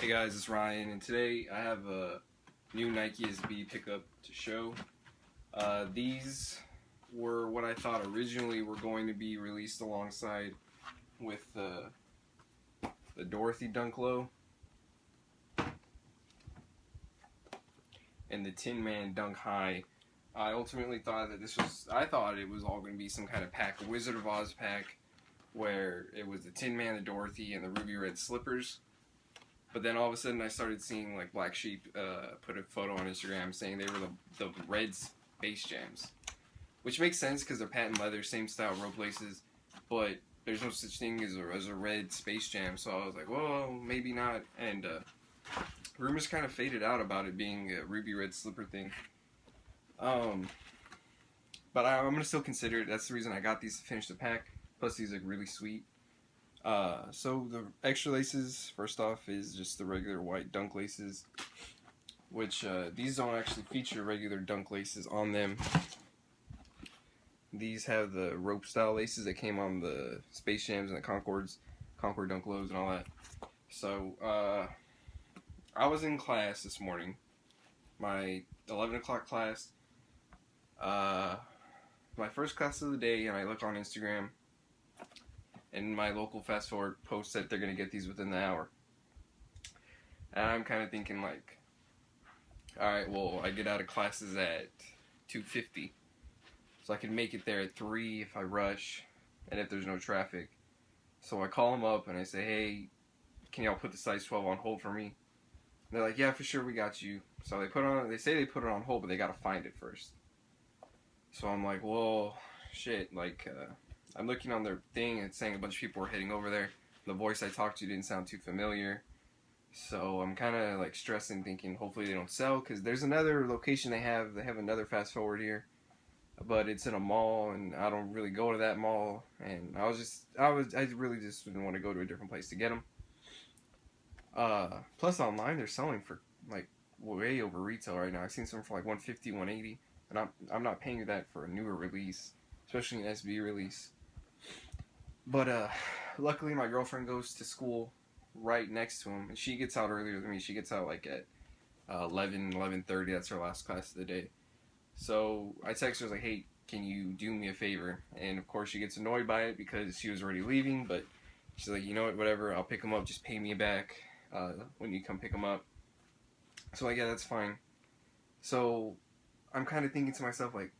Hey guys, it's Ryan, and today I have a new Nike SB pickup to show. These were what I thought originally were going to be released alongside with the Dorothy Dunk Low and the Tin Man Dunk High. I ultimately thought that I thought it was all going to be some kind of pack, a Wizard of Oz pack, where it was the Tin Man, the Dorothy, and the ruby red slippers. But then all of a sudden I started seeing like Black Sheep put a photo on Instagram saying they were the red Space Jams. Which makes sense because they're patent leather, same style rope laces, but there's no such thing as a red Space Jam, so I was like, well, maybe not. And rumors kind of faded out about it being a ruby red slipper thing. But I'm going to still consider it. That's the reason I got these to finish the pack. Plus these look really sweet. So the extra laces, first off, is just the regular white dunk laces, which these don't actually feature regular dunk laces on them. These have the rope style laces that came on the Space Jams and the Concord Dunk Lows and all that. So I was in class this morning, my 11 o'clock class, my first class of the day, and I look on Instagram. And my local fast forward posts that they're going to get these within the hour. And I'm kind of thinking like, alright, well, I get out of classes at 2:50. So I can make it there at 3 if I rush and if there's no traffic. So I call them up and I say, hey, can y'all put the size 12 on hold for me? And they're like, yeah, for sure, we got you. So they say they put it on hold, but they got to find it first. So I'm like, well, shit, like, I'm looking on their thing and it's saying a bunch of people were heading over there. The voice I talked to didn't sound too familiar. So I'm kind of like stressing, thinking hopefully they don't sell, because there's another location they have another fast forward here, but it's in a mall and I don't really go to that mall, and I really just didn't want to go to a different place to get them. Plus online they're selling for like way over retail right now. I've seen some for like 150, 180, and I'm not paying that for a newer release, especially an SB release. But luckily my girlfriend goes to school right next to him, and she gets out earlier than me. She gets out like at 11:30. That's her last class of the day. So I text her, I was like, hey, can you do me a favor? And of course she gets annoyed by it because she was already leaving, but she's like, you know what, whatever, I'll pick him up, just pay me back when you come pick him up. So like, yeah, that's fine. So I'm kind of thinking to myself, like,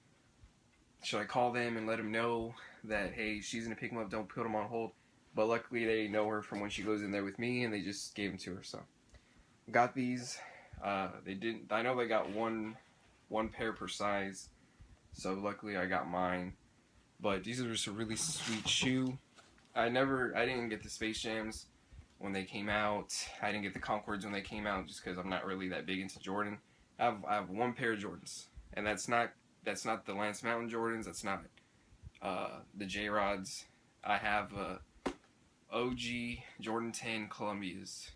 should I call them and let them know that, hey, she's going to pick them up, don't put them on hold? But luckily they know her from when she goes in there with me, and they just gave them to her. So got these. They didn't. I know they got one pair per size, so luckily I got mine. But these are just a really sweet shoe. I didn't get the Space Jams when they came out. I didn't get the Concords when they came out, just because I'm not really that big into Jordan. I have one pair of Jordans, and that's not the Lance Mountain Jordans. That's not the J-Rods. I have OG Jordan 10 Columbias.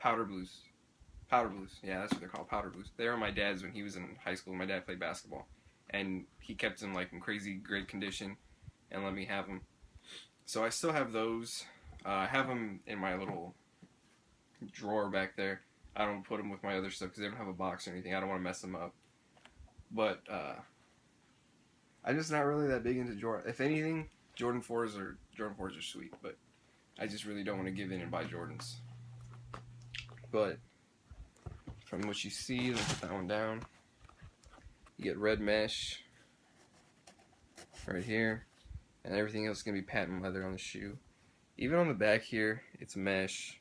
Powder Blues. Yeah, that's what they're called, Powder Blues. They were my dad's when he was in high school. My dad played basketball, and he kept them like in crazy great condition and let me have them. So I still have those. I have them in my little drawer back there. I don't put them with my other stuff because they don't have a box or anything. I don't want to mess them up. But I'm just not really that big into Jordan. If anything, Jordan 4s are sweet, but I just really don't want to give in and buy Jordans. But from what you see, let's put that one down. You get red mesh right here, and everything else is gonna be patent leather on the shoe. Even on the back here, it's mesh.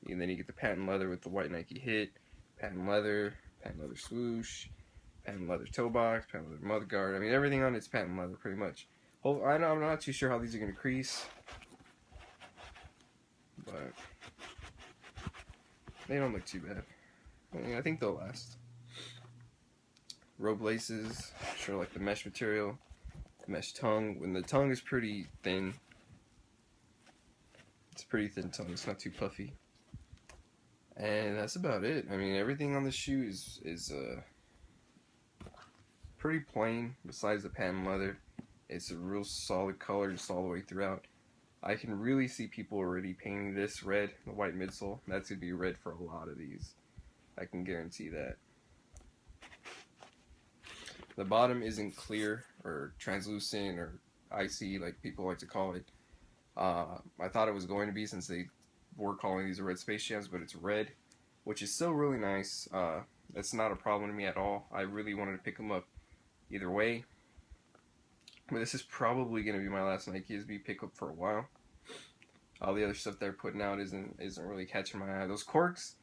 And then you get the patent leather with the white Nike Hit, patent leather swoosh, patent leather toe box, patent leather mother guard. I mean, everything on it's patent leather pretty much. I'm not too sure how these are going to crease, but they don't look too bad. I mean, I think they'll last. Rope laces, sure, like the mesh material, mesh tongue. When the tongue is pretty thin, it's a pretty thin tongue. It's not too puffy. And that's about it. I mean, everything on the shoe is pretty plain besides the patent leather. It's a real solid color just all the way throughout. I can really see people already painting this red, the white midsole. That's going to be red for a lot of these. I can guarantee that. The bottom isn't clear or translucent or icy like people like to call it. I thought it was going to be since they were calling these red Space Jams, but it's red, which is still really nice. That's not a problem to me at all. I really wanted to pick them up either way. But this is probably going to be my last Nike SB pickup for a while. All the other stuff they're putting out isn't really catching my eye. Those corks,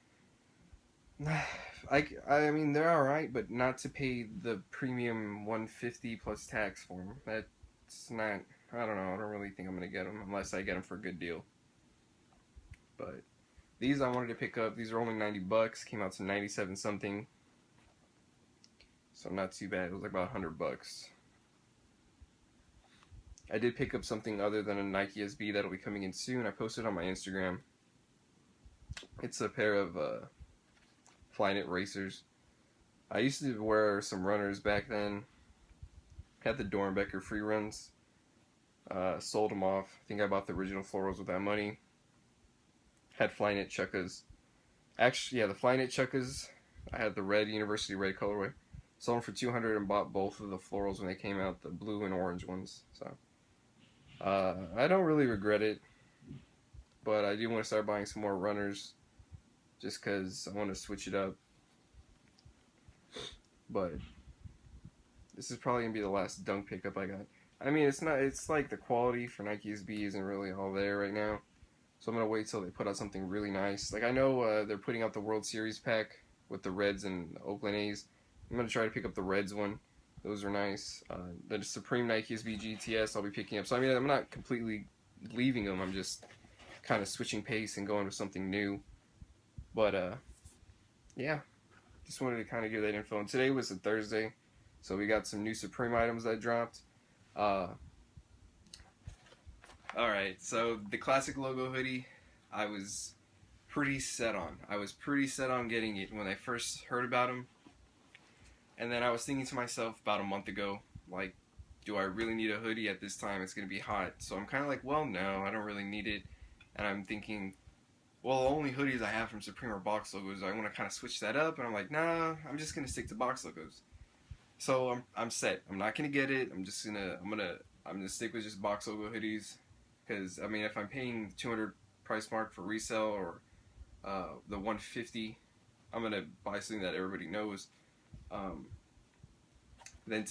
I mean they're alright, but not to pay the premium $150 plus tax for them. That's not. I don't know. I don't really think I'm gonna get them unless I get them for a good deal. But these I wanted to pick up. These are only $90. Came out to 97 something. So not too bad. It was like about $100. I did pick up something other than a Nike SB that'll be coming in soon. I posted on my Instagram. It's a pair of Flyknit racers. I used to wear some runners back then. Had the Dornbecker free runs. Sold them off. I think I bought the original florals with that money. Had Flyknit chukkas. Actually, yeah, the Flyknit chukkas. I had the red, University Red colorway. Sold them for $200 and bought both of the florals when they came out, the blue and orange ones. So I don't really regret it, but I do want to start buying some more runners, just because I want to switch it up. But this is probably gonna be the last dunk pickup I got. I mean, it's not. It's like the quality for Nike SB isn't really all there right now, so I'm gonna wait till they put out something really nice. Like I know they're putting out the World Series pack with the Reds and Oakland A's. I'm gonna try to pick up the Reds one. Those are nice. The Supreme Nike SB GTS I'll be picking up. So I mean, I'm not completely leaving them. I'm just kind of switching pace and going with something new. But yeah, just wanted to kind of give that info. And today was a Thursday, so we got some new Supreme items that dropped. Alright, so the classic logo hoodie, I was pretty set on. I was pretty set on getting it when I first heard about them. And then I was thinking to myself about a month ago, like, do I really need a hoodie at this time? It's going to be hot. So I'm kind of like, well, no, I don't really need it. And I'm thinking, well, the only hoodies I have from Supreme are box logos. I want to kind of switch that up. And I'm like, nah, I'm just going to stick to box logos. So I'm set. I'm not going to get it. I'm gonna stick with just box logo hoodies. Because, I mean, if I'm paying $200 price mark for resale or the $150, I'm going to buy something that everybody knows. Then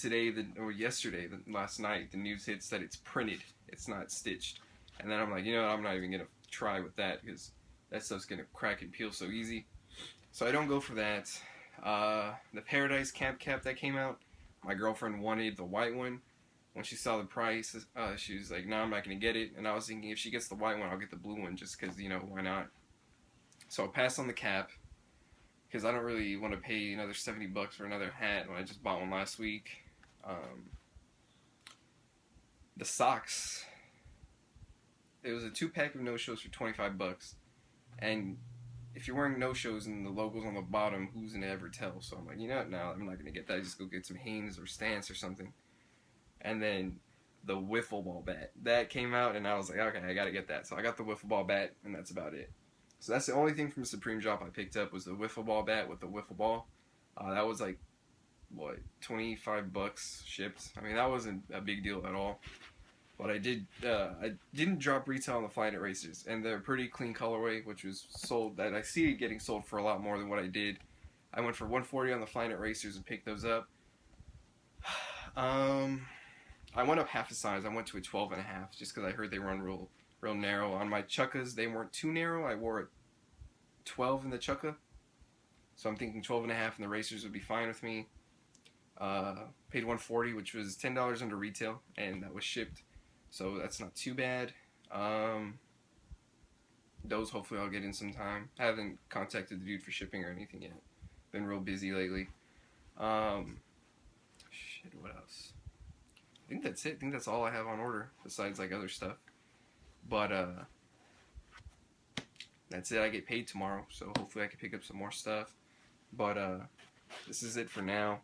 yesterday, last night, the news hits that it's printed. It's not stitched. And then I'm like, you know what, I'm not even going to try with that because that stuff's going to crack and peel so easy. So I don't go for that. The Paradise Camp cap that came out, my girlfriend wanted the white one. When she saw the price, she was like, no, I'm not going to get it. And I was thinking, if she gets the white one, I'll get the blue one just because, you know, why not? So I passed on the cap. Because I don't really want to pay another $70 for another hat when I just bought one last week. The socks. It was a 2-pack of no-shows for $25. And if you're wearing no-shows and the logo's on the bottom, who's going to ever tell? So I'm like, you know what, no, I'm not going to get that. Just go get some Hanes or Stance or something. And then the wiffle ball bat. That came out and I was like, okay, I got to get that. So I got the wiffle ball bat and that's about it. So that's the only thing from the Supreme drop I picked up was the wiffle ball bat with the wiffle ball. That was like, what, $25 shipped. I mean, that wasn't a big deal at all. But I didn't drop retail on the Flyknit racers, and they're a pretty clean colorway, which was sold. That I see it getting sold for a lot more than what I did. I went for $140 on the Flyknit racers and picked those up. I went up half a size. I went to a 12.5 just because I heard they run real narrow. On my chukkas, they weren't too narrow. I wore a 12 in the chukka. So I'm thinking 12.5 in the racers would be fine with me. Paid $140, which was $10 under retail, and that was shipped. So that's not too bad. Those hopefully I'll get in some time. I haven't contacted the dude for shipping or anything yet. Been real busy lately. Shit, what else? I think that's it. I think that's all I have on order, besides like other stuff. But that's it. I get paid tomorrow, so hopefully I can pick up some more stuff. But this is it for now.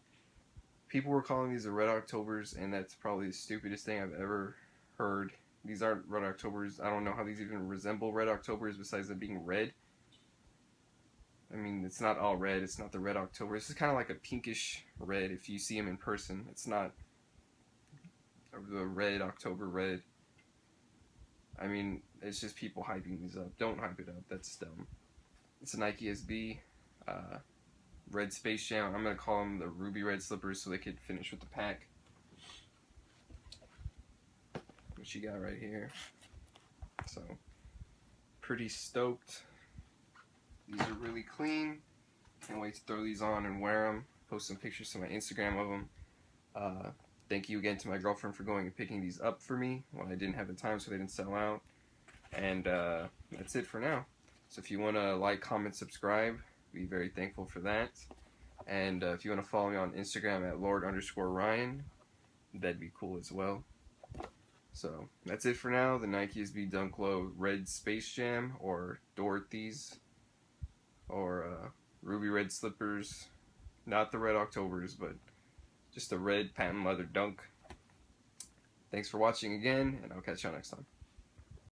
People were calling these the Red Octobers, and that's probably the stupidest thing I've ever heard These aren't Red Octobers. I don't know how these even resemble Red Octobers besides them being red. I mean, it's not all red. It's not the Red October. This is kind of like a pinkish red if you see them in person. It's not the Red October red. I mean, it's just people hyping these up. Don't hype it up. That's dumb. It's a Nike SB. Red Space Jam. I'm going to call them the ruby red slippers so they could finish with the pack. What you got right here. So, pretty stoked. These are really clean. Can't wait to throw these on and wear them. Post some pictures to my Instagram of them. Thank you again to my girlfriend for going and picking these up for me when I didn't have the time so they didn't sell out. And that's it for now. So if you want to like, comment, subscribe, be very thankful for that. And if you want to follow me on Instagram at Lord_Ryan, that'd be cool as well. So that's it for now. The Nike SB Dunk Low Red Space Jam, or Dorothy's, or ruby red slippers. Not the Red Octobers, but just a red patent leather dunk. Thanks for watching again, and I'll catch y'all next time.